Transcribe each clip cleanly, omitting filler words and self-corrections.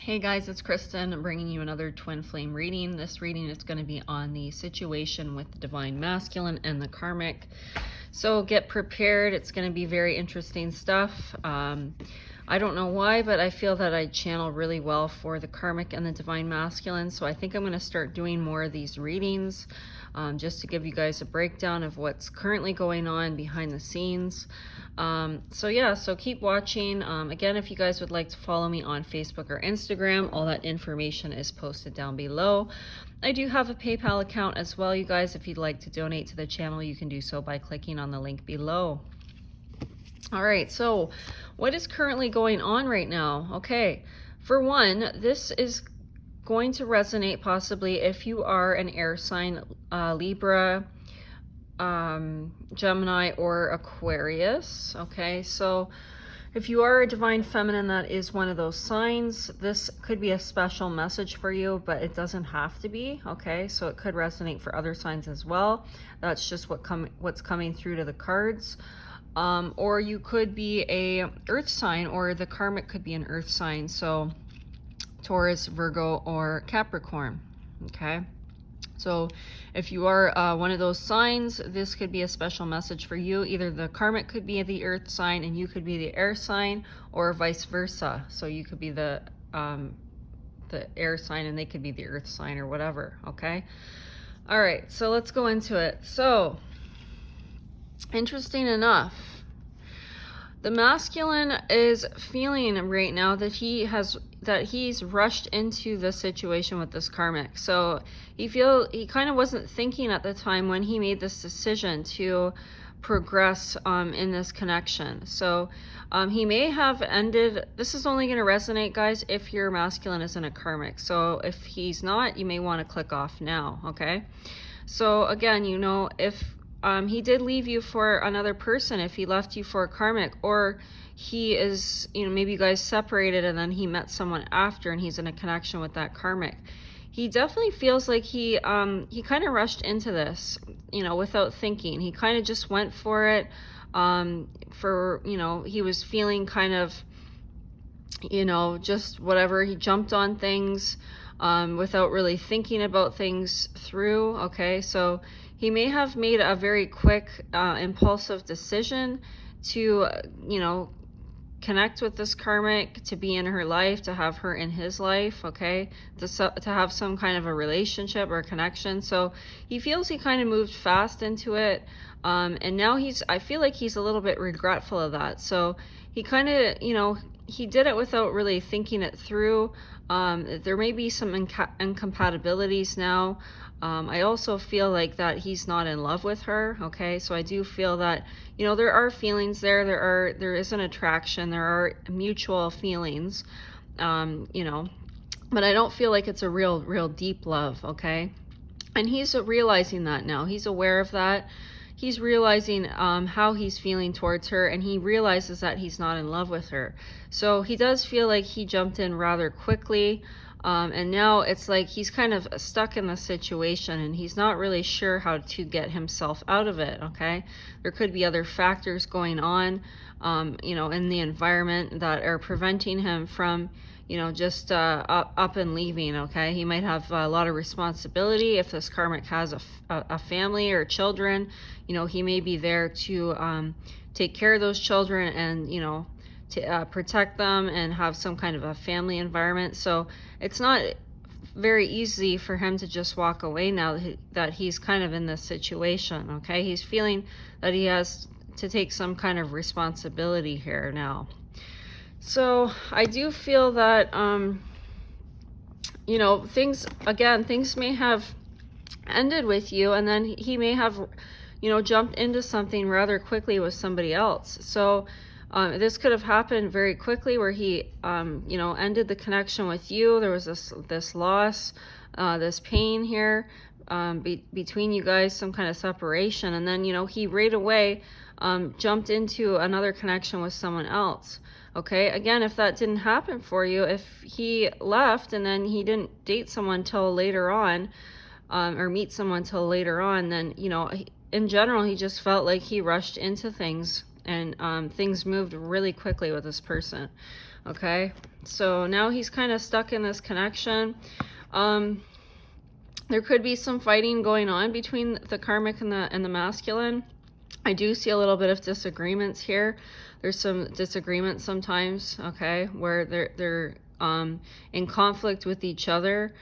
Hey guys, it's Kristen. I'm bringing you another twin flame reading. This reading is going to be on the situation with the divine masculine and the karmic. So get prepared. It's going to be very interesting stuff. I don't know why, but I feel that I channel really well for the karmic and the divine masculine. So I think I'm going to start doing more of these readings just to give you guys a breakdown of what's currently going on behind the scenes. So keep watching. Again, if you guys would like to follow me on Facebook or Instagram, all that information is posted down below. I do have a PayPal account as well, you guys. If you'd like to donate to the channel, you can do so by clicking on the link below. All right, so what is currently going on right now? Okay, for one, this is going to resonate possibly if you are an air sign, Libra, Gemini, or Aquarius. Okay, so if you are a divine feminine that is one of those signs, this could be a special message for you, but it doesn't have to be. Okay, so it could resonate for other signs as well. That's just what's coming through to the cards. Or you could be a earth sign, or the karmic could be an earth sign, so Taurus, Virgo, or Capricorn. Okay, so if you are one of those signs, this could be a special message for you. Either the karmic could be the earth sign and you could be the air sign, or vice versa. So you could be the air sign and they could be the earth sign, or whatever. Okay, all right, so let's go into it. So interesting enough, the masculine is feeling right now that he's rushed into the situation with this karmic. So he kind of wasn't thinking at the time when he made this decision to progress in this connection. So he may have ended. This is only going to resonate, guys, if your masculine is in a karmic. So if he's not, you may want to click off now. Okay, so again, you know, if he did leave you for another person, if he left you for a karmic, or he is, you know, maybe you guys separated and then he met someone after and he's in a connection with that karmic, he definitely feels like he kind of rushed into this, you know, without thinking. He kind of just went for it. You know, he was feeling kind of, you know, just whatever. He jumped on things without really thinking about things through. Okay, so he may have made a very quick, impulsive decision to, you know, connect with this karmic, to be in her life, to have her in his life, okay, to have some kind of a relationship or connection. So he feels he kind of moved fast into it, and now I feel like he's a little bit regretful of that. So he kind of, you know, he did it without really thinking it through. There may be some incompatibilities now. I also feel like that he's not in love with her. Okay, so I do feel that, you know, there are feelings there. There is an attraction. There are mutual feelings. You know, but I don't feel like it's a real deep love. Okay, and he's realizing that now. He's aware of that. He's realizing how he's feeling towards her, and he realizes that he's not in love with her. So he does feel like he jumped in rather quickly, and now it's like he's kind of stuck in the situation, and he's not really sure how to get himself out of it. Okay, there could be other factors going on, you know, in the environment that are preventing him from, you know, just up and leaving. Okay, he might have a lot of responsibility. If this karmic has a family or children, you know, he may be there to take care of those children and, you know, to protect them and have some kind of a family environment. So it's not very easy for him to just walk away now that he's kind of in this situation. Okay, he's feeling that he has to take some kind of responsibility here now. So I do feel that, you know, things may have ended with you, and then he may have, you know, jumped into something rather quickly with somebody else. So this could have happened very quickly, where he, you know, ended the connection with you. There was this loss, this pain here between you guys, some kind of separation, and then, you know, he right away jumped into another connection with someone else. Okay, again, if that didn't happen for you, if he left and then he didn't date someone till later on, or meet someone till later on, then, you know, in general, he just felt like he rushed into things, and things moved really quickly with this person. Okay, so now he's kind of stuck in this connection. There could be some fighting going on between the karmic and the masculine. I do see a little bit of disagreements here. There's some disagreements sometimes, okay, where they're in conflict with each other.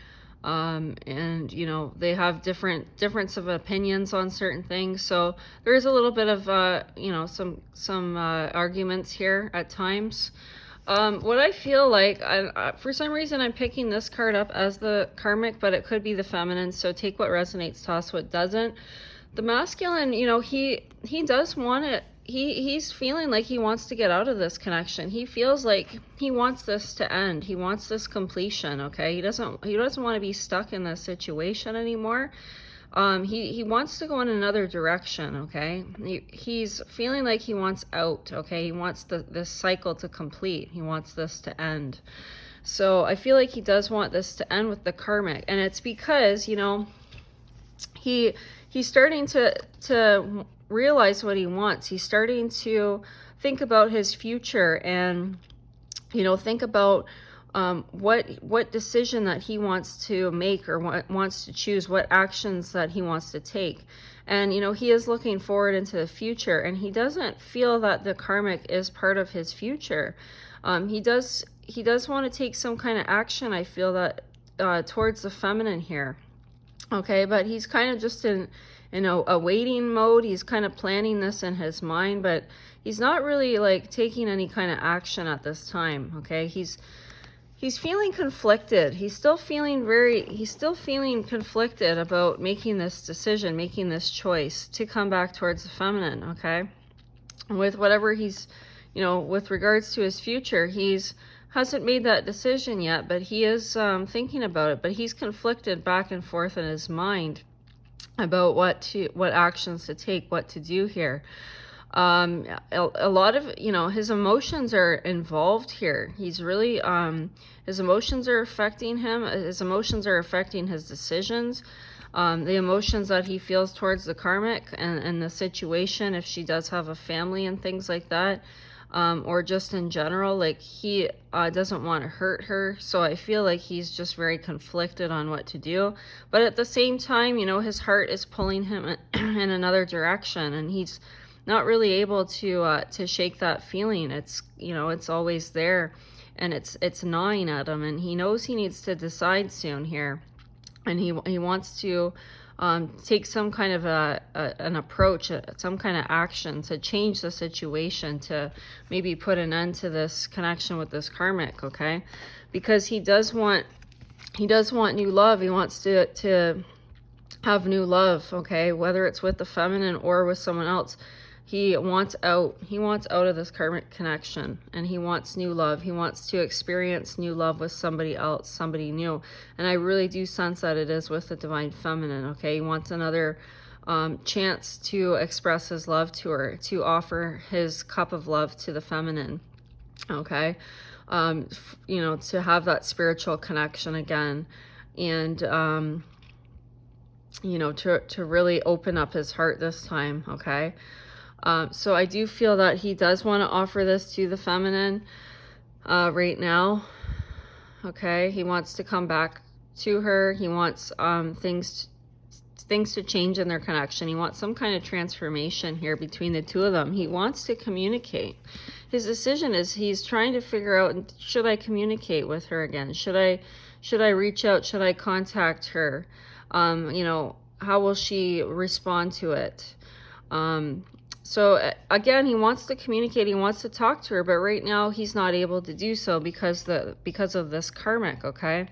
And you know, they have difference of opinions on certain things. So there is a little bit of you know, some arguments here at times. What I feel like, for some reason I'm picking this card up as the karmic, but it could be the feminine, so take what resonates, toss what doesn't. The masculine, you know, he does want it. He's feeling like he wants to get out of this connection. He feels like he wants this to end. He wants this completion, okay? He doesn't want to be stuck in this situation anymore. He wants to go in another direction, okay? He's feeling like he wants out, okay? He wants this cycle to complete. He wants this to end. So I feel like he does want this to end with the karmic, and it's because, you know, he's starting to realize what he wants. He's starting to think about his future, and you know, think about what decision that he wants to make, or what wants to choose, what actions that he wants to take. And you know, he is looking forward into the future, and he doesn't feel that the karmic is part of his future. He does want to take some kind of action, I feel that, towards the feminine here. Okay, but he's kind of just in a waiting mode. He's kind of planning this in his mind, but he's not really like taking any kind of action at this time. Okay, he's feeling conflicted. He's still feeling conflicted about making this decision, making this choice to come back towards the feminine. Okay, with whatever he's, you know, with regards to his future, hasn't made that decision yet, but he is thinking about it. But he's conflicted back and forth in his mind about what actions to take, what to do here. A lot of, you know, his emotions are involved here. He's really his emotions are affecting him. His emotions are affecting his decisions. The emotions that he feels towards the karmic and the situation, if she does have a family and things like that. Or just in general, like he doesn't want to hurt her. So I feel like he's just very conflicted on what to do. But at the same time, you know, his heart is pulling him in another direction, and he's not really able to shake that feeling. It's, you know, it's always there, and it's gnawing at him, and he knows he needs to decide soon here, and he wants to take some kind of an approach, some kind of action to change the situation, to maybe put an end to this connection with this karmic, okay? Because he does want new love. He wants to have new love, okay? Whether it's with the feminine or with someone else. He wants out of this karmic connection, and he wants new love. He wants to experience new love with somebody else, somebody new. And I really do sense that it is with the divine feminine, okay? He wants another chance to express his love to her, to offer his cup of love to the feminine, okay? You know, to have that spiritual connection again, and you know, to really open up his heart this time, okay? So I do feel that he does want to offer this to the feminine right now. Okay, he wants to come back to her. He wants things to change in their connection. He wants some kind of transformation here between the two of them. He wants to communicate. His decision is, he's trying to figure out, should I communicate with her again? Should I reach out? Should I contact her? You know, how will she respond to it? So again, he wants to communicate, he wants to talk to her, but right now he's not able to do so because of this karmic, okay?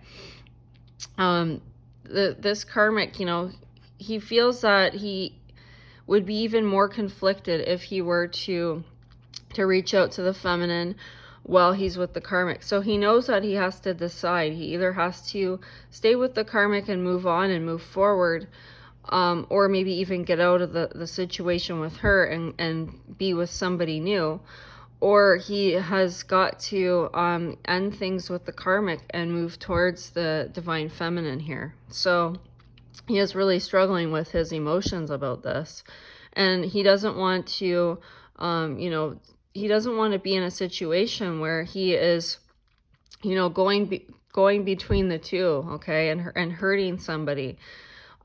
This karmic, you know, he feels that he would be even more conflicted if he were to reach out to the feminine while he's with the karmic. So he knows that he has to decide. He either has to stay with the karmic and move on and move forward, or maybe even get out of the situation with her and be with somebody new, or he has got to end things with the karmic and move towards the divine feminine here. So he is really struggling with his emotions about this, and he doesn't want to, you know, he doesn't want to be in a situation where he is you know, going between the two, okay, and hurting somebody,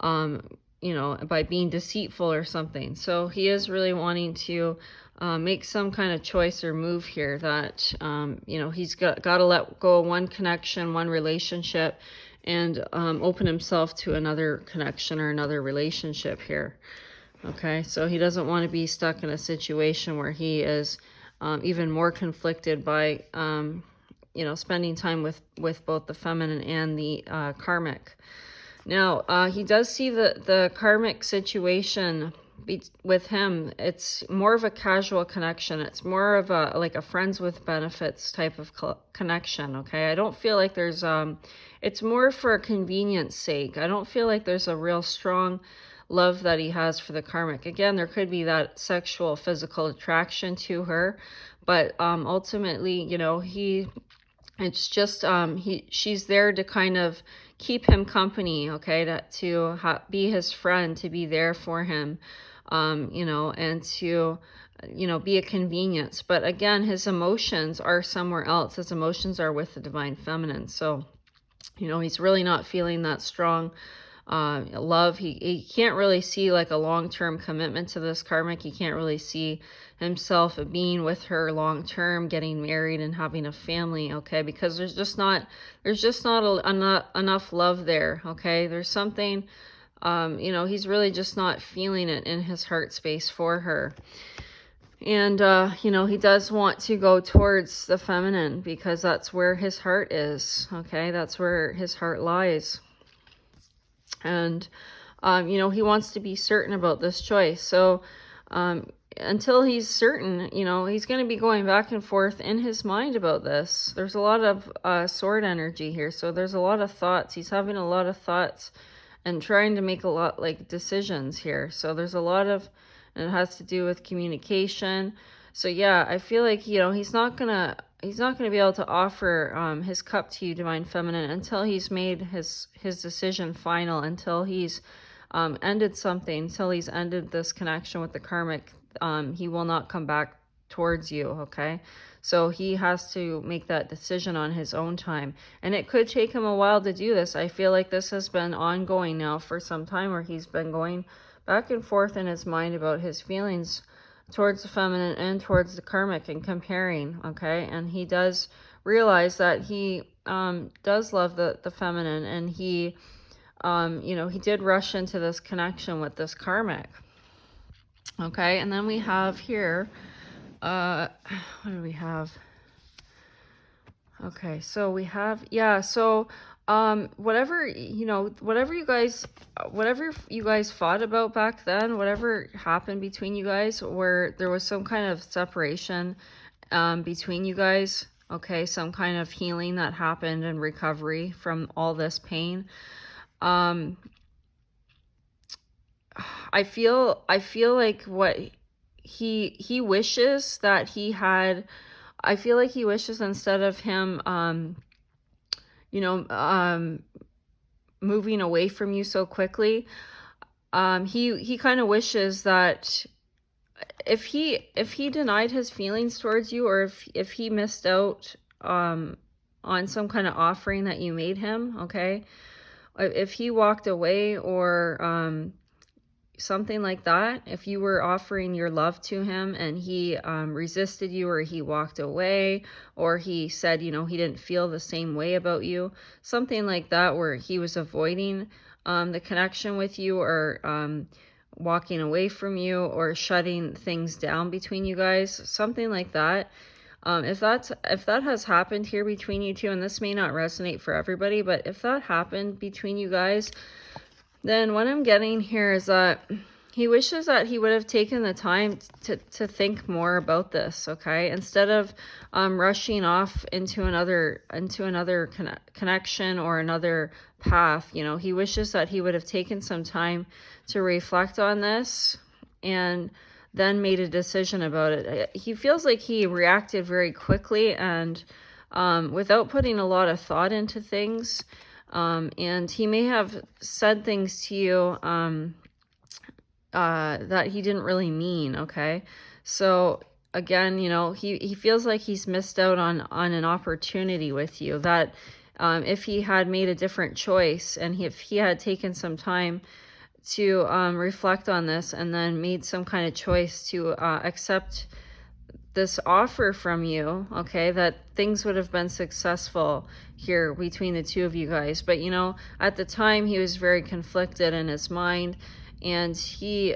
you know, by being deceitful or something. So he is really wanting to make some kind of choice or move here that, you know, he's got to let go of one connection, one relationship, and open himself to another connection or another relationship here. Okay, so he doesn't want to be stuck in a situation where he is even more conflicted by, you know, spending time with both the feminine and the karmic. Now, he does see the karmic situation with him. It's more of a casual connection. It's more of a like a friends with benefits type of connection. Okay, I don't feel like there's it's more for a convenience sake. I don't feel like there's a real strong love that he has for the karmic. Again, there could be that sexual, physical attraction to her, but ultimately, you know, it's just she's there to kind of keep him company, okay, to be his friend, to be there for him, you know, and to, you know, be a convenience. But again, his emotions are somewhere else. His emotions are with the divine feminine. So, you know, he's really not feeling that strong love. He can't really see like a long-term commitment to this karmic. He can't really see himself being with her long-term, getting married and having a family, okay, because there's just not enough love there, okay. There's something, you know, he's really just not feeling it in his heart space for her. And, you know, he does want to go towards the feminine because that's where his heart is, okay? That's where his heart lies. And, you know, he wants to be certain about this choice. So, until he's certain, you know, he's going to be going back and forth in his mind about this. There's a lot of sword energy here. So there's a lot of thoughts. He's having a lot of thoughts and trying to make a lot like decisions here. So there's a lot of, and it has to do with communication. So yeah, I feel like, you know, he's not gonna be able to offer his cup to you, divine feminine, until he's made his decision final, until he's ended something, until he's ended this connection with the karmic. He will not come back towards you, okay? So he has to make that decision on his own time. And it could take him a while to do this. I feel like this has been ongoing now for some time, where he's been going back and forth in his mind about his feelings towards the feminine and towards the karmic and comparing, okay? And he does realize that he does love the feminine, and he, you know, he did rush into this connection with this karmic, okay? And then we have here, what do we have? Okay, so we have, yeah, so whatever, you know, whatever you guys fought about back then, whatever happened between you guys, where there was some kind of separation between you guys, okay, some kind of healing that happened and recovery from all this pain. I feel like what he wishes that he had, I feel like he wishes, instead of him, you know, moving away from you so quickly, he kind of wishes that if he denied his feelings towards you, or if he missed out on some kind of offering that you made him, okay, if he walked away, or something like that, if you were offering your love to him and he resisted you, or he walked away, or he said, you know, he didn't feel the same way about you, something like that, where he was avoiding the connection with you, or walking away from you, or shutting things down between you guys, something like that. If that has happened here between you two, and this may not resonate for everybody, but if that happened between you guys, then what I'm getting here is that he wishes that he would have taken the time to think more about this, okay? Instead of rushing off into another connection or another path, you know, he wishes that he would have taken some time to reflect on this and then made a decision about it. He feels like he reacted very quickly and without putting a lot of thought into things. And he may have said things to you that he didn't really mean, okay? So again, you know, he feels like he's missed out on an opportunity with you, that if he had made a different choice, and if he had taken some time to reflect on this, and then made some kind of choice to accept this offer from you, okay, that things would have been successful here between the two of you guys. But you know, at the time he was very conflicted in his mind, and he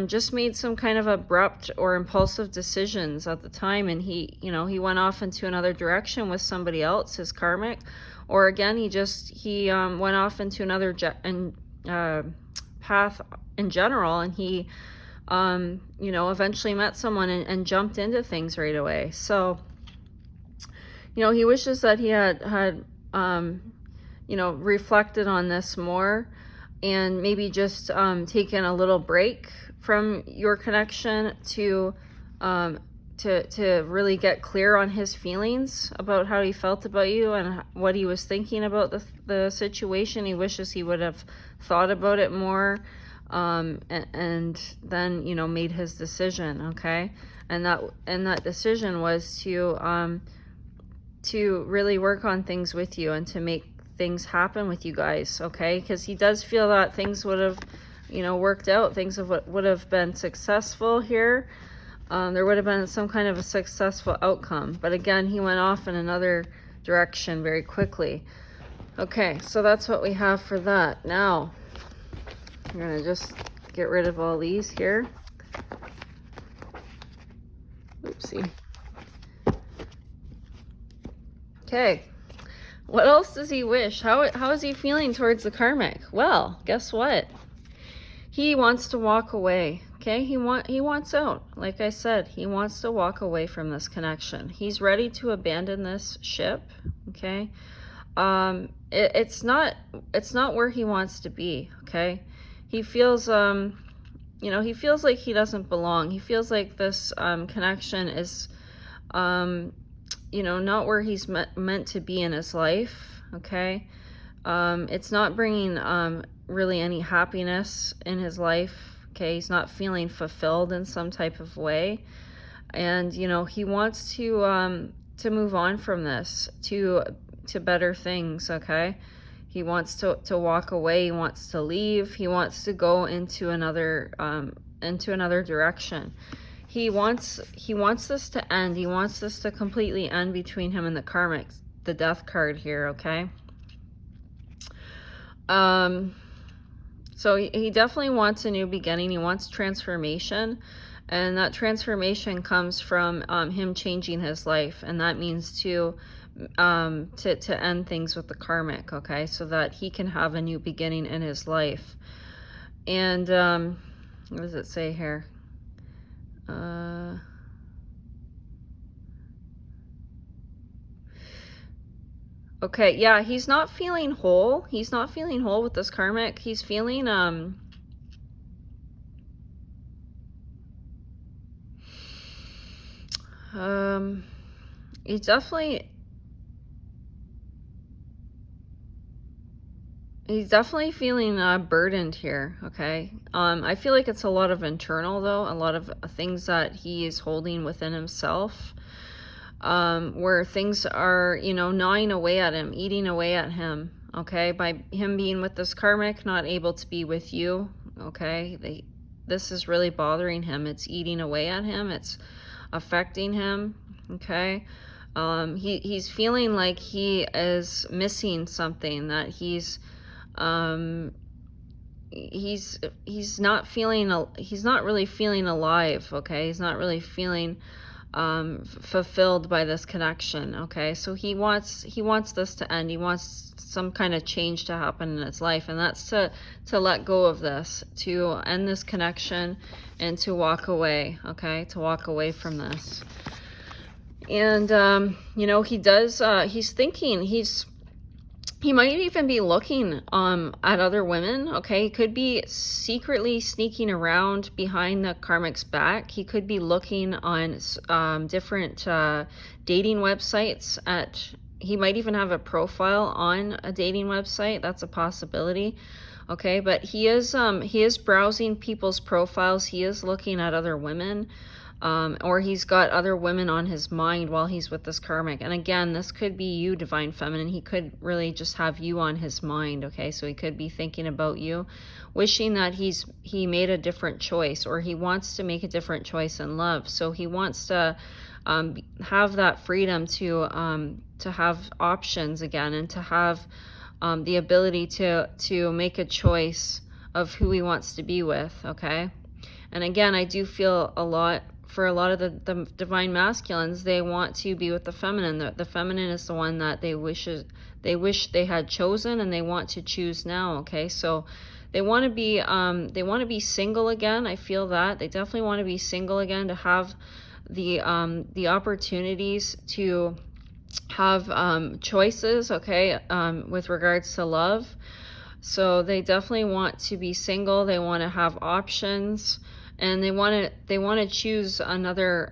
just made some kind of abrupt or impulsive decisions at the time, and he, you know, he went off into another direction with somebody else, his karmic, or again, he went off into another path in general, and he you know, eventually met someone and jumped into things right away. So, you know, he wishes that he had you know, reflected on this more, and maybe just taken a little break from your connection to really get clear on his feelings about how he felt about you and what he was thinking about the situation. He wishes he would have thought about it more, and then, you know, made his decision, okay? And that decision was to really work on things with you and to make things happen with you guys, okay? Because he does feel that things would have, you know, worked out. Things would have been successful here. There would have been some kind of a successful outcome. But again, he went off in another direction very quickly. Okay, so that's what we have for that. Now, I'm going to just get rid of all these here. Oopsie. Okay. What else does he wish? How is he feeling towards the karmic? Well, guess what? He wants to walk away. Okay, he wants out. Like I said, he wants to walk away from this connection. He's ready to abandon this ship. Okay, it's not where he wants to be. Okay, he feels you know, he feels like he doesn't belong. He feels like this connection is you know, not where he's meant to be in his life. Okay, it's not bringing really any happiness in his life. Okay, he's not feeling fulfilled in some type of way, and you know, he wants to move on from this to better things. Okay, he wants to walk away. He wants to leave. He wants to go into another direction. He wants this to end. He wants this to completely end between him and the karmic, the death card here, okay? So he definitely wants a new beginning. He wants transformation, and that transformation comes from him changing his life, and that means to end things with the karmic, okay? So that he can have a new beginning in his life. And what does it say here? Okay, yeah, he's not feeling whole. He's not feeling whole with this karmic. He's feeling he's definitely feeling burdened here, okay? I feel like it's a lot of internal, though, a lot of things that he is holding within himself, where things are, you know, gnawing away at him, eating away at him, okay? By him being with this karmic, not able to be with you, okay? This is really bothering him. It's eating away at him. It's affecting him, okay? He's feeling like he is missing something, that he's not really feeling alive, okay? He's not really feeling fulfilled by this connection, okay? So he wants this to end. He wants some kind of change to happen in his life, and that's to let go of this, to end this connection, and to walk away, okay? To walk away from this. And you know, he's thinking, he might even be looking at other women, okay? He could be secretly sneaking around behind the karmic's back. He could be looking on different dating websites. He might even have a profile on a dating website. That's a possibility, okay? But he is browsing people's profiles. He is looking at other women. or he's got other women on his mind while he's with this karmic. And again, this could be you, Divine Feminine. He could really just have you on his mind, okay? So he could be thinking about you, wishing that he made a different choice, or he wants to make a different choice in love. So he wants to have that freedom to have options again, and to have the ability to make a choice of who he wants to be with, okay? And again, I do feel for a lot of the divine masculines, they want to be with the feminine. The feminine is the one that they wish they had chosen, and they want to choose now, okay? So they want to be single again. I feel that they definitely want to be single again, to have the opportunities to have choices, okay, with regards to love. So they definitely want to be single. They want to have options, and they want to choose another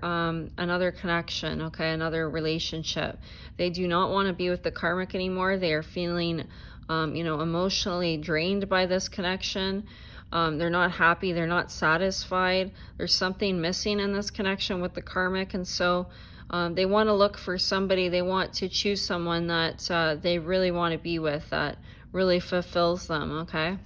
connection, okay, another relationship. They do not want to be with the karmic anymore. They are feeling emotionally drained by this connection. They're not happy. They're not satisfied. There's something missing in this connection with the karmic. And so they want to look for somebody. They want to choose someone that they really want to be with, that really fulfills them, okay?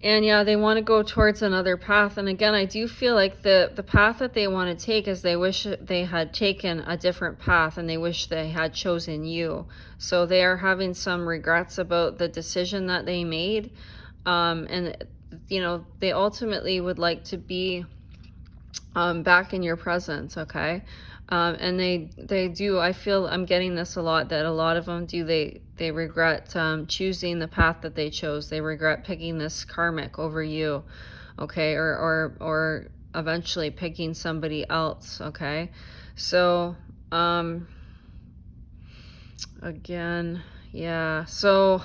And yeah, they want to go towards another path. And again, I do feel like the path that they want to take is they wish they had taken a different path, and they wish they had chosen you. So they are having some regrets about the decision that they made. And, they ultimately would like to be back in your presence, okay? And they do, I feel I'm getting this a lot, that a lot of them do, they regret choosing the path that they chose. They regret picking this karmic over you, okay? Or eventually picking somebody else, okay? So, again, yeah, so,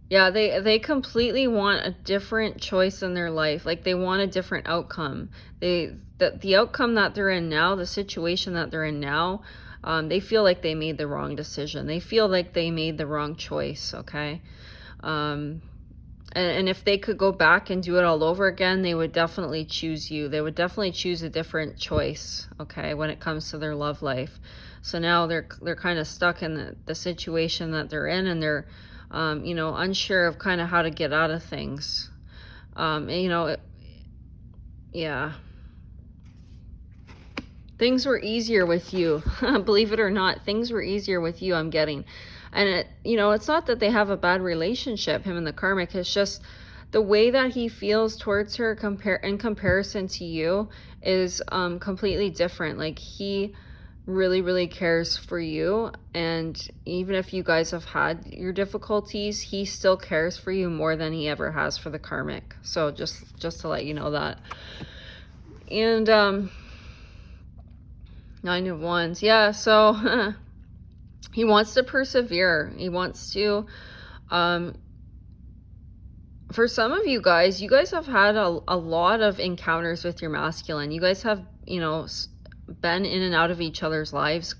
yeah, they completely want a different choice in their life. Like, they want a different outcome. The outcome that they're in now, the situation that they're in now, they feel like they made the wrong decision. They feel like they made the wrong choice, okay? And if they could go back and do it all over again, they would definitely choose you. They would definitely choose a different choice, okay, when it comes to their love life. So now they're kind of stuck in the situation that they're in, and they're unsure of kind of how to get out of things. Yeah. Things were easier with you. Believe it or not, things were easier with you, I'm getting. And it's not that they have a bad relationship, him and the karmic. It's just the way that he feels towards her in comparison to you is completely different. Like, he really, really cares for you, and even if you guys have had your difficulties, he still cares for you more than he ever has for the karmic. So just to let you know that. And 9 of Wands, yeah, so he wants to persevere. He wants to for some of you guys have had a lot of encounters with your masculine. You guys have been in and out of each other's lives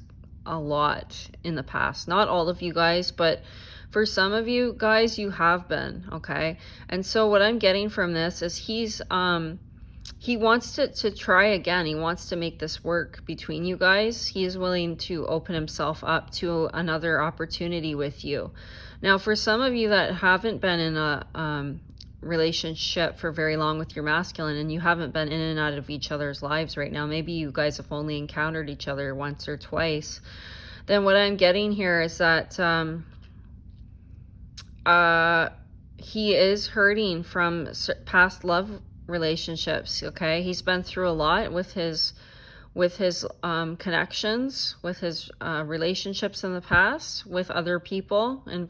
a lot in the past. Not all of you guys, but for some of you guys, you have been, okay? And so what I'm getting from this is he wants to try again. He wants to make this work between you guys. He is willing to open himself up to another opportunity with you. Now, for some of you that haven't been in a relationship for very long with your masculine, and you haven't been in and out of each other's lives right now, maybe you guys have only encountered each other once or twice, then what I'm getting here is that he is hurting from past love relationships, okay? He's been through a lot with his connections, with his relationships in the past with other people, and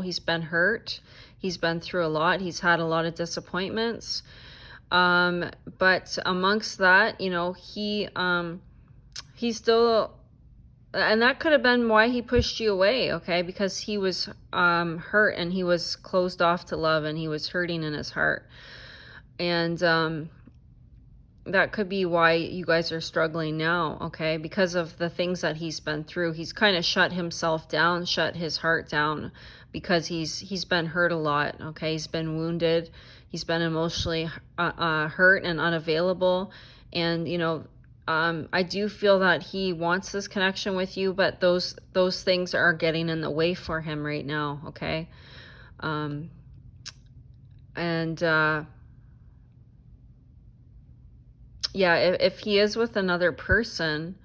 he's been hurt. He's been through a lot. He's had a lot of disappointments. But amongst that, he still, and that could have been why he pushed you away, okay? Because he was hurt, and he was closed off to love, and he was hurting in his heart. And that could be why you guys are struggling now, okay? Because of the things that he's been through. He's kind of shut himself down, shut his heart down, because he's been hurt a lot, okay? He's been wounded. He's been emotionally hurt and unavailable. And, I do feel that he wants this connection with you, but those things are getting in the way for him right now, okay? And yeah, if he is with another person,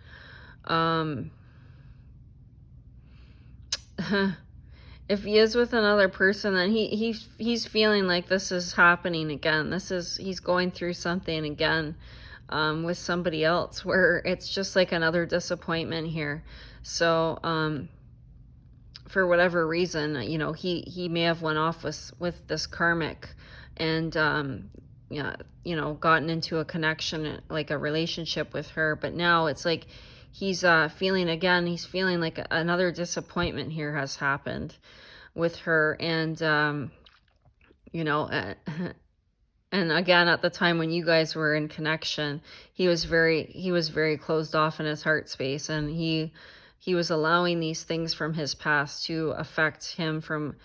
if he is with another person, then he's feeling like this is happening again. He's going through something again, with somebody else, where it's just like another disappointment here. So, for whatever reason, he may have went off with this karmic, and yeah, gotten into a connection, like a relationship with her. But now it's like he's feeling like another disappointment here has happened with her. And you know and again, at the time when you guys were in connection, he was very closed off in his heart space, and he was allowing these things from his past to affect him from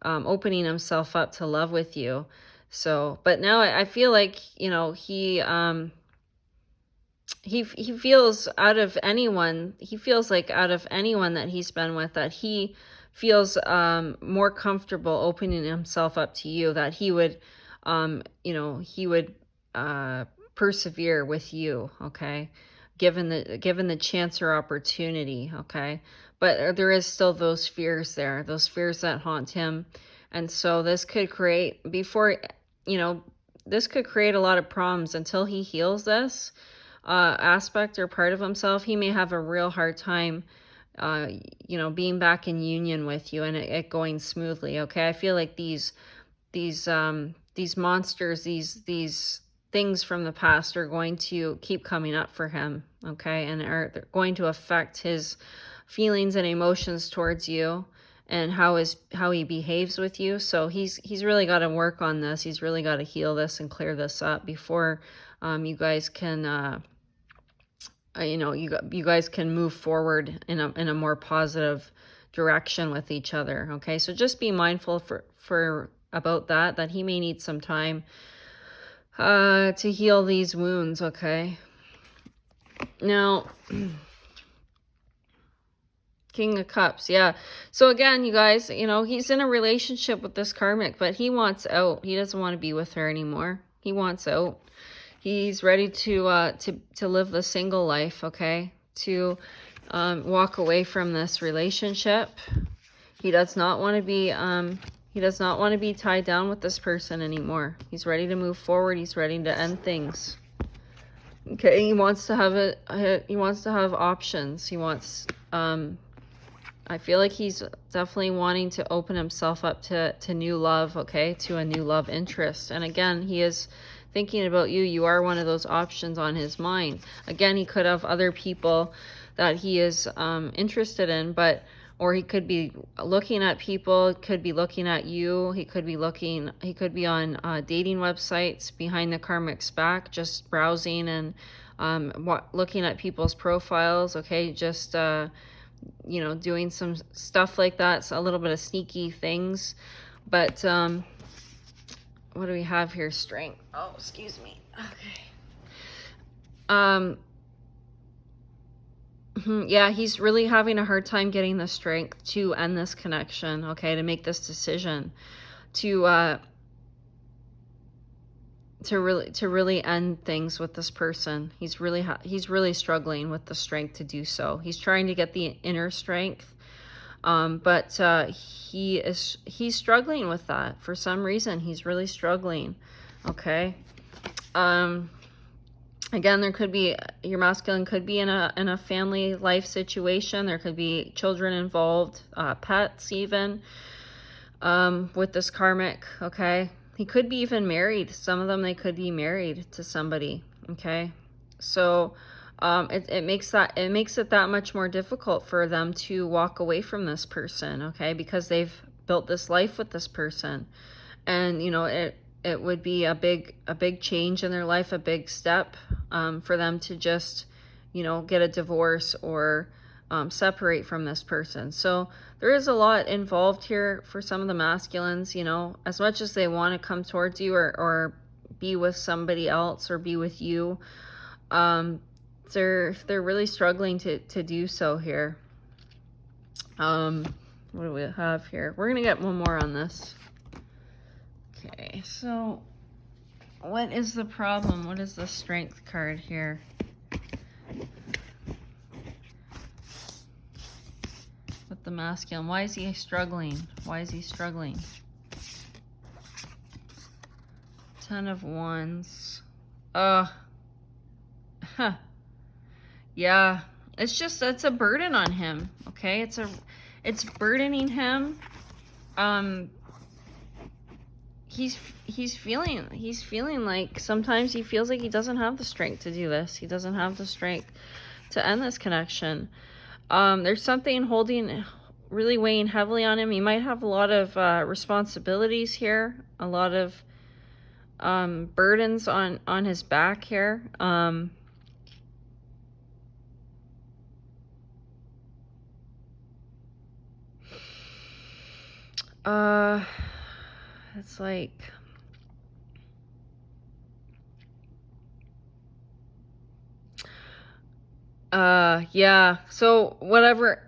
opening himself up to love with you. So, but now I feel like, he feels like out of anyone that he's been with, that he feels more comfortable opening himself up to you, that he would persevere with you, okay, given the chance or opportunity, okay. But there is still those fears that haunt him. And so this could create this could create a lot of problems until he heals this aspect or part of himself. He may have a real hard time being back in union with you, and it going smoothly, okay. I feel like these monsters, these things from the past are going to keep coming up for him, okay, and are going to affect his feelings and emotions towards you, and how he behaves with you. So he's really got to work on this. He's really got to heal this and clear this up before you guys can you guys can move forward in a more positive direction with each other, okay. So just be mindful for about that he may need some time to heal these wounds, okay. Now, King of Cups, yeah. So again, you guys, he's in a relationship with this karmic, but he wants out. He doesn't want to be with her anymore. He wants out. He's ready to live the single life, okay? To walk away from this relationship. He does not want to be tied down with this person anymore. He's ready to move forward. He's ready to end things. Okay, he wants to have options. He wants I feel like he's definitely wanting to open himself up to new love, okay? To a new love interest. And again, he is thinking about you. You are one of those options on his mind. Again, he could have other people that he is interested in, or he could be looking at people, could be looking at you. He could be on dating websites behind the karmic's back, just browsing and looking at people's profiles, okay? Just doing some stuff like that. It's a little bit of sneaky things. But what do we have here? Strength. Oh, excuse me. Okay. Yeah, he's really having a hard time getting the strength to end this connection, okay, to make this decision, to really end things with this person. He's really struggling with the strength to do so. He's trying to get the inner strength, but he's struggling with that for some reason. He's really struggling, okay. Again, your masculine could be in a family life situation. There could be children involved, pets even, with this karmic, okay. He could be even married. Some of them, they could be married to somebody, okay. So it makes it that much more difficult for them to walk away from this person, okay, because they've built this life with this person. And it would be a big change in their life, a big step for them to just, you know, get a divorce or separate from this person. So there is a lot involved here for some of the masculines, you know, as much as they want to come towards you or be with somebody else or be with you, they're really struggling to do so here. What do we have here? We're gonna get one more on this. Okay, so what is the problem? What is the Strength card here? With the masculine, why is he struggling? Why is he struggling? Ten of Wands. Yeah, it's a burden on him. Okay, it's burdening him. He's feeling like sometimes he feels like he doesn't have the strength to do this. He doesn't have the strength to end this connection. There's something really weighing heavily on him. He might have a lot of responsibilities here, a lot of burdens on his back here. It's like, yeah, so whatever,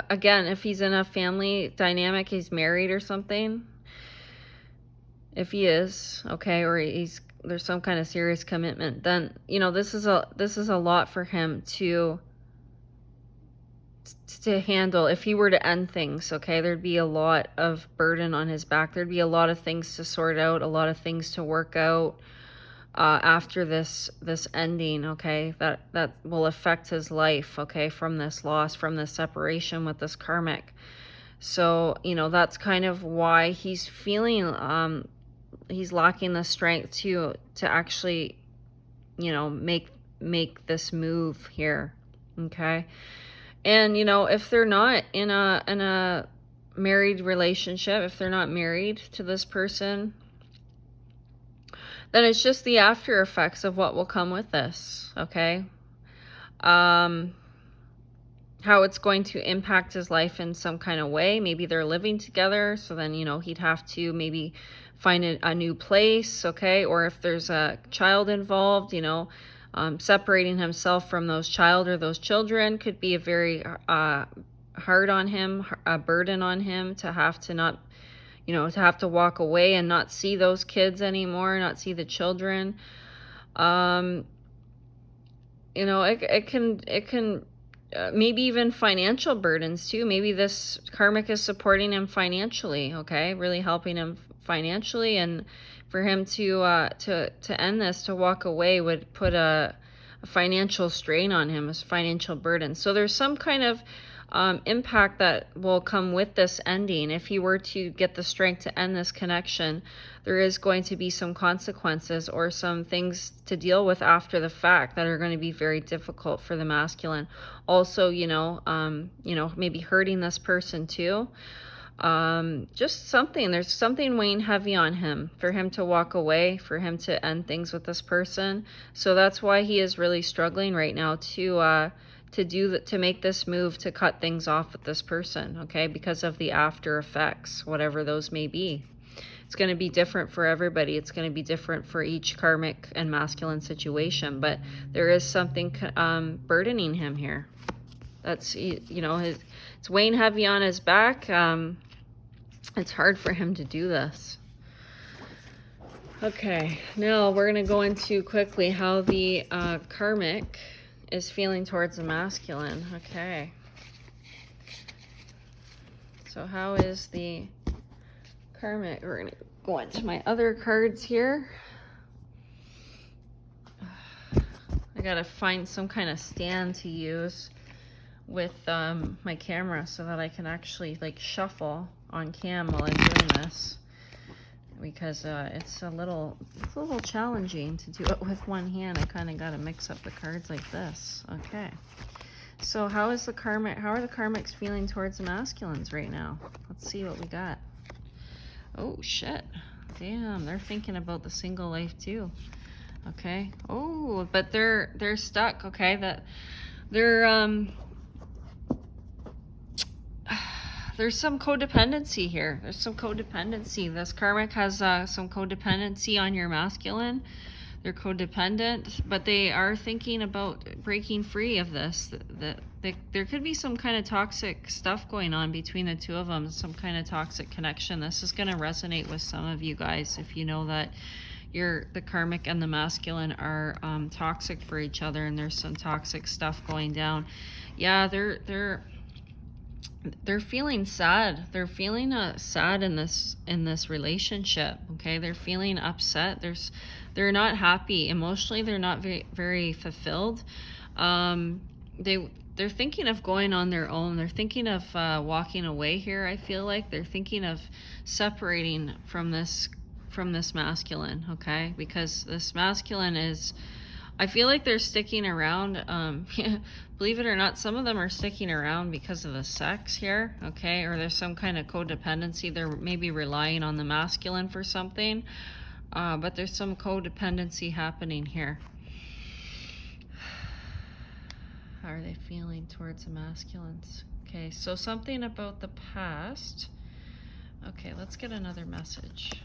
again, if he's in a family dynamic, he's married or something, if he is, okay, or there's some kind of serious commitment, then, you know, this is a lot for him to handle. If he were to end things, okay, there'd be a lot of burden on his back. There'd be a lot of things to sort out, a lot of things to work out after this ending, okay, that will affect his life, okay, from this loss, from this separation with this karmic. So, you know, that's kind of why he's feeling he's lacking the strength to actually, you know, make this move here, okay. And, you know, if they're not in a married relationship, if they're not married to this person, then it's just the after effects of what will come with this, okay? How it's going to impact his life in some kind of way. Maybe they're living together, so then, you know, he'd have to maybe find a new place, okay? Or if there's a child involved, you know, separating himself from those child or those children could be a very hard on him, a burden on him to have to not, you know, to have to walk away and not see those kids anymore, not see the children. You know, it can maybe even financial burdens too. Maybe this karmic is supporting him financially, okay, really helping him financially, and for him to end this, to walk away, would put a financial strain on him, a financial burden. So there's some kind of impact that will come with this ending. If he were to get the strength to end this connection, there is going to be some consequences or some things to deal with after the fact that are going to be very difficult for the masculine. Also, you know, maybe hurting this person too. Just something, there's something weighing heavy on him for him to walk away, for him to end things with this person. So that's why he is really struggling right now to make this move, to cut things off with this person, okay, because of the after effects, whatever those may be. It's going to be different for everybody. It's going to be different for each karmic and masculine situation, but there is something burdening him here. That's, you know, it's weighing heavy on his back. It's hard for him to do this. Okay, now we're going to go into quickly how the karmic is feeling towards the masculine. Okay. So how is the karmic? We're going to go into my other cards here. I got to find some kind of stand to use with my camera so that I can actually like shuffle on cam while I'm doing this, because it's a little challenging to do it with one hand. I kind of got to mix up the cards like this. Okay, so how are the karmics feeling towards the masculines right now? Let's see what we got. Oh shit, damn, they're thinking about the single life too. Okay. Oh, but they're stuck. Okay, that they're there's some codependency here. There's some codependency. This karmic has some codependency on your masculine. They're codependent, but they are thinking about breaking free of this. There could be some kind of toxic stuff going on between the two of them, some kind of toxic connection. This is going to resonate with some of you guys if you know that the karmic and the masculine are toxic for each other, and there's some toxic stuff going down. Yeah, they're feeling sad. They're feeling sad in this relationship. Okay, they're feeling upset. They're not happy emotionally. They're not very fulfilled. They're thinking of going on their own. They're thinking of walking away here. I feel like they're thinking of separating from this masculine. Okay, because this masculine is, I feel like they're sticking around. Believe it or not, some of them are sticking around because of the sex here, okay? Or there's some kind of codependency. They're maybe relying on the masculine for something, but there's some codependency happening here. How are they feeling towards the masculines? Okay, so something about the past. Okay, let's get another message.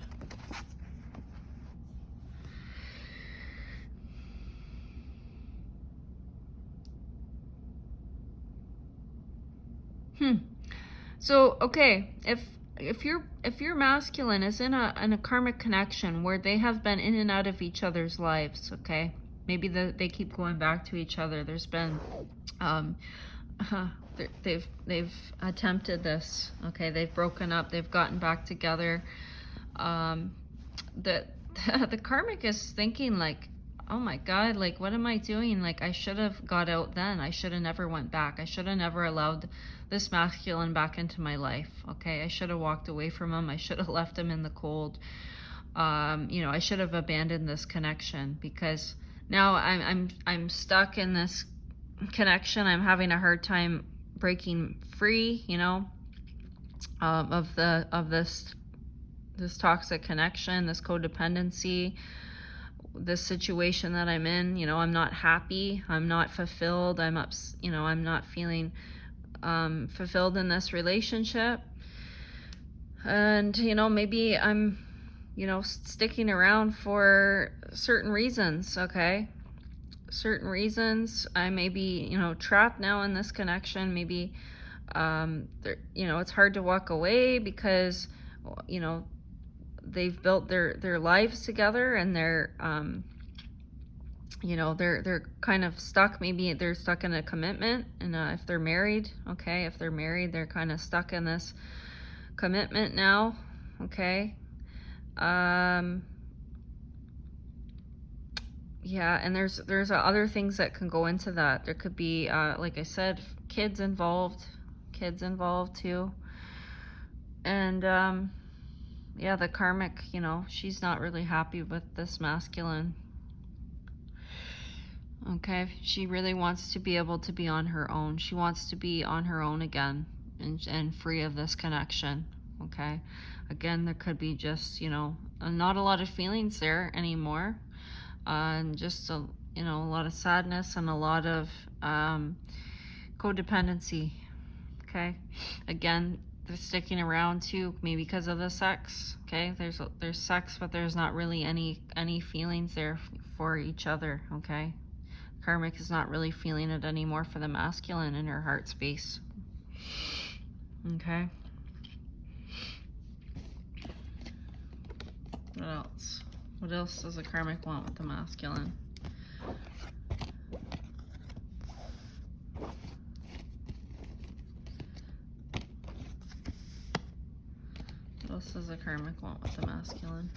So, okay, if your masculine is in a karmic connection where they have been in and out of each other's lives, okay? Maybe they keep going back to each other. There's been they've attempted this, okay? They've broken up, they've gotten back together. The karmic is thinking like, oh my God, like, what am I doing? Like, I should have got out then. I should have never went back. I should have never allowed this masculine back into my life. Okay, I should have walked away from him. I should have left him in the cold. I should have abandoned this connection, because now I'm stuck in this connection. I'm having a hard time breaking free, of this toxic connection, this codependency, this situation that I'm in. I'm not happy. I'm not fulfilled. I'm not feeling fulfilled in this relationship. And, maybe I'm, sticking around for certain reasons, okay? Certain reasons. I may be, trapped now in this connection. Maybe, it's hard to walk away because, they've built their lives together, and they're kind of stuck. Maybe they're stuck in a commitment, and if they're married, okay, if they're married, they're kind of stuck in this commitment now, okay. Yeah, and there's other things that can go into that. There could be, like I said, kids involved too, and yeah, the karmic, she's not really happy with this masculine. Okay, she really wants to be able to be on her own. She wants to be on her own again, and free of this connection. Okay, again, there could be just, not a lot of feelings there anymore, and just a lot of sadness and a lot of codependency. Okay, again, they're sticking around too, maybe because of the sex. Okay, there's sex, but there's not really any feelings there for each other. Okay, karmic is not really feeling it anymore for the masculine in her heart space. Okay, what else does the karmic want with the masculine? What else does the karmic want with the masculine?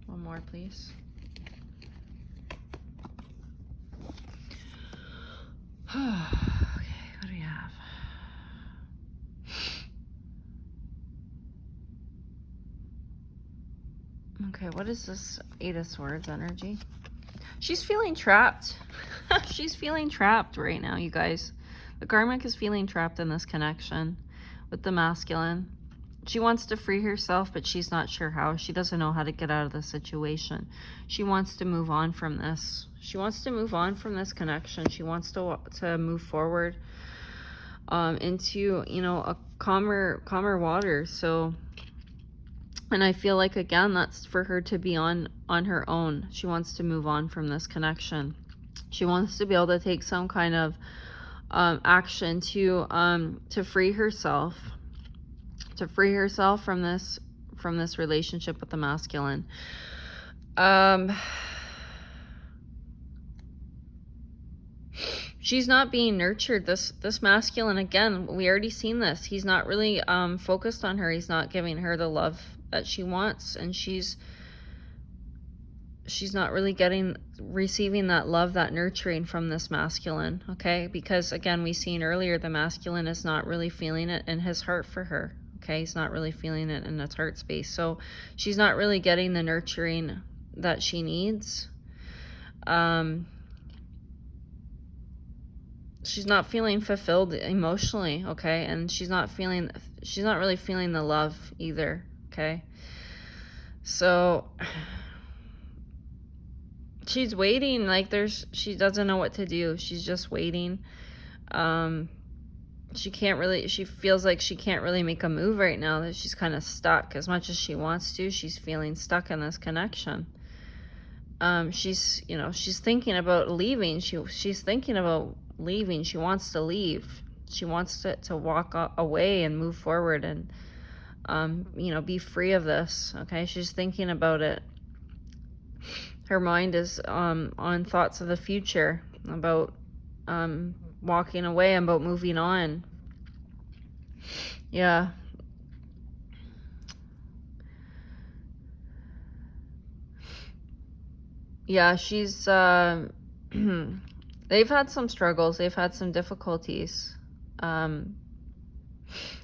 One more, please. Okay, what do we have? Okay, what is this Eight of Swords energy? She's feeling trapped. She's feeling trapped right now, you guys. The karmic is feeling trapped in this connection with the masculine. She wants to free herself, but she's not sure how. She doesn't know how to get out of the situation. She wants to move on from this. She wants to move on from this connection. She wants to move forward into, you know, a calmer water. So, and I feel like, again, that's for her to be on her own. She wants to move on from this connection. She wants to be able to take some kind of action to free herself. To free herself from this relationship with the masculine. She's not being nurtured. This masculine, again, we already seen this. He's not really focused on her. He's not giving her the love that she wants, and she's not really receiving that love, that nurturing from this masculine, okay? Because, again, we seen earlier, the masculine is not really feeling it in his heart for her. Okay, he's not really feeling it in its heart space. So she's not really getting the nurturing that she needs. She's not feeling fulfilled emotionally, okay? And she's not really feeling the love either, okay? So she's waiting, like she doesn't know what to do. She's just waiting. She feels like she can't really make a move right now, that she's kind of stuck. As much as she wants to, she's feeling stuck in this connection. She's thinking about leaving. She's thinking about leaving. She wants to leave. She wants to walk away and move forward and, be free of this. Okay. She's thinking about it. Her mind is, on thoughts of the future, about, walking away, about moving on. Yeah. Yeah, she's they've had some struggles, they've had some difficulties.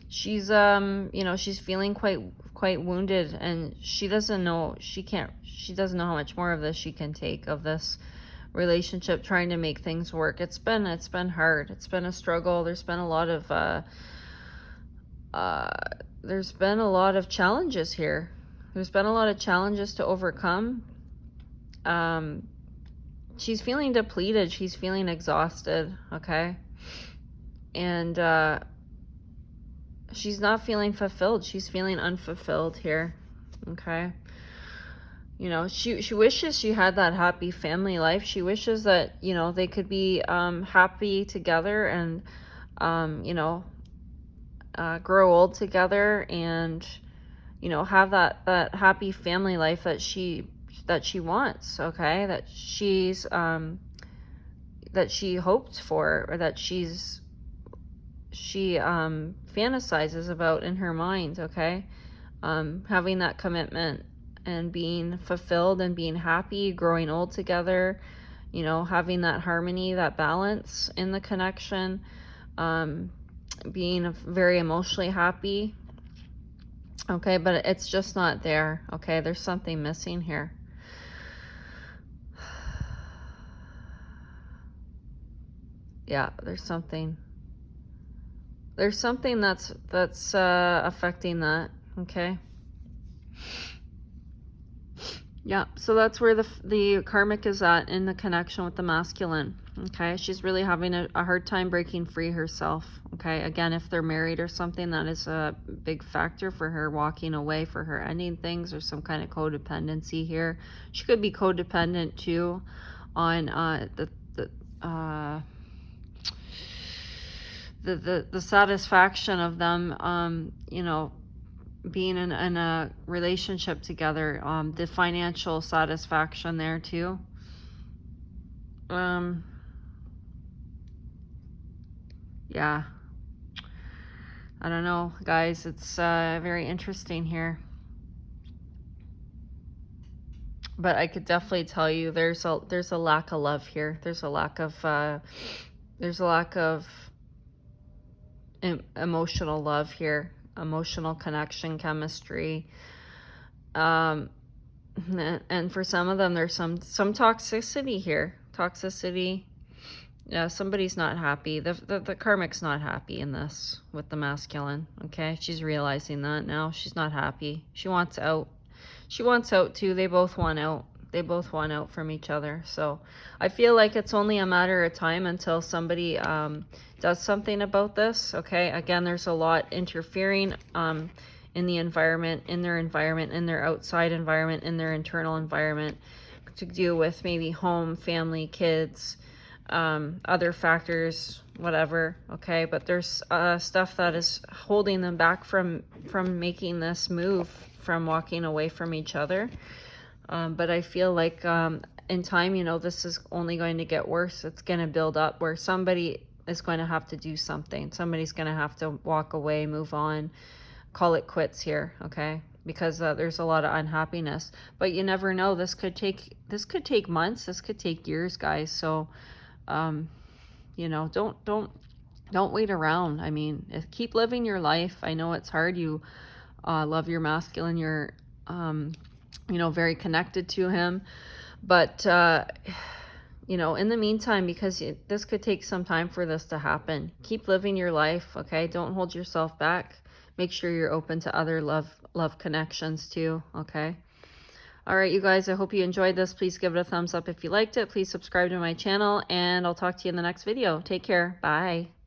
She's she's feeling quite wounded, and she doesn't know how much more of this she can take, of this relationship, trying to make things work. It's been hard. It's been a struggle. There's been a lot of challenges here. There's been a lot of challenges to overcome. She's feeling depleted. She's feeling exhausted. Okay. And she's not feeling fulfilled. She's feeling unfulfilled here. Okay. She wishes she had that happy family life. She wishes that, they could be happy together and, grow old together and, have that happy family life that she wants, okay? That she hoped for, or that she fantasizes about in her mind, okay? Having that commitment and being fulfilled and being happy, growing old together, having that harmony, that balance in the connection, being very emotionally happy, okay? But it's just not there, okay? There's something missing here. Yeah, there's something that's affecting that, okay? Yeah, so that's where the karmic is at in the connection with the masculine, okay? She's really having a hard time breaking free herself, okay? Again, if they're married or something, that is a big factor for her walking away, for her ending things, or some kind of codependency here. She could be codependent too on the satisfaction of them, being in a relationship together, the financial satisfaction there too. Yeah, I don't know, guys. It's very interesting here, but I could definitely tell you there's a lack of love here. There's a lack of emotional love here, emotional connection, chemistry, and for some of them there's some toxicity here. Yeah, somebody's not happy. The karmic's not happy in this with the masculine. Okay, she's realizing that now. She's not happy. She wants out. She wants out too. They both want out. They both want out from each other. So I feel like it's only a matter of time until somebody does something about this. Okay, again, there's a lot interfering in the environment, in their outside environment, in their internal environment, to deal with maybe home, family, kids, other factors, whatever. Okay, but there's stuff that is holding them back from making this move, from walking away from each other. But I feel like in time, you know, this is only going to get worse. It's going to build up where somebody is going to have to do something. Somebody's going to have to walk away, move on, call it quits here. Okay, because there's a lot of unhappiness. But you never know. This could take months. This could take years, guys. So you know, don't wait around. I mean, keep living your life. I know it's hard. You love your masculine. You're you know, very connected to him, but you know, in the meantime, because this could take some time for this to happen, keep living your life. Okay, don't hold yourself back. Make sure you're open to other love connections too. Okay. All right, you guys, I hope you enjoyed this. Please give it a thumbs up if you liked it. Please subscribe to my channel, and I'll talk to you in the next video. Take care. Bye.